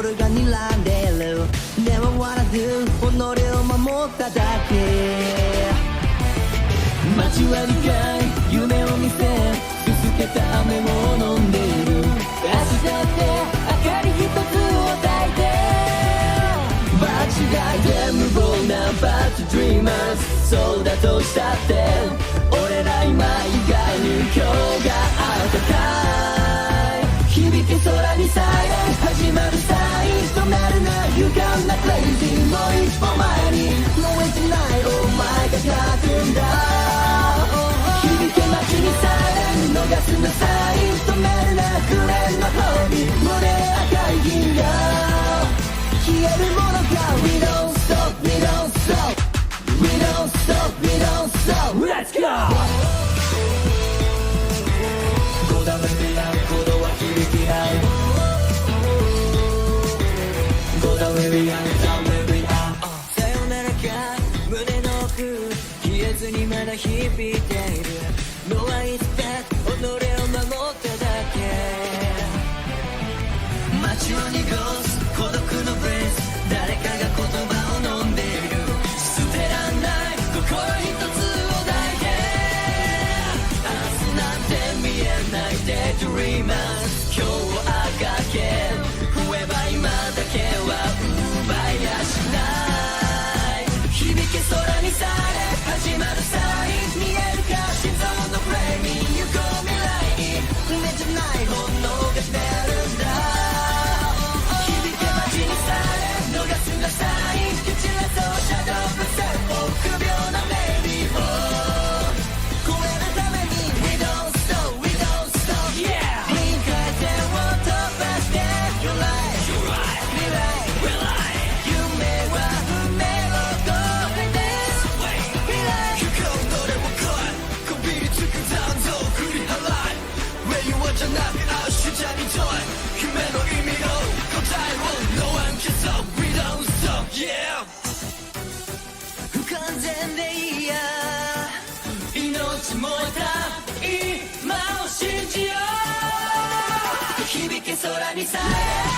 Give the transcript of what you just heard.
夜が睨んでる。でも笑わず己を守っただけ。街は理解夢を見せすすけた雨を飲んでいる。明日って明かり一つを焚いて間違いで無謀なバッドドリーマーズ。そうだとしたって俺ら今以外に今日があったかい。響け空にサイレン始まるサイン。止めるな勇敢なクレイジー。もう一歩前に No way tonight お前が書くんだ。響け街にサイレン逃すなサイン。止めるなクレーンの方に胸赤い銀河消えるものが We don't stop We don't stop We don't stop We don't stop Let's go こだわり合う鼓動は響き合う。こだわり合うさよならか胸の奥消えずにまだ響いている。No one is back 己を守っただけ。街を濁す孤独のブレス。誰かが言葉を飲んでいる。捨てらんない心一つを抱いて。明日なんて見えないデイドリーマー。今日をあがけ増えば今だけは奪いやしない。響け空にされ始まるサイン。見えるか心臓のフレーミン。行こう未来に夢じゃない本能が出るんだ。響け街にサイレン逃すなサイン。蹴散らそうシャドウブセル臆病なメイビーを超えるために We don't stop We don't stop Yeah 臨界線を飛ばして You're right You're right未来夢は運命を超えて未来不幸のれを越えこびりつく残像を振り払い Where you are じゃなく明日じゃに問い夢の意味を答えを No one can stop We don't stop Yeah 不完全でいいや命燃えた今を信じよう。響け空にさえ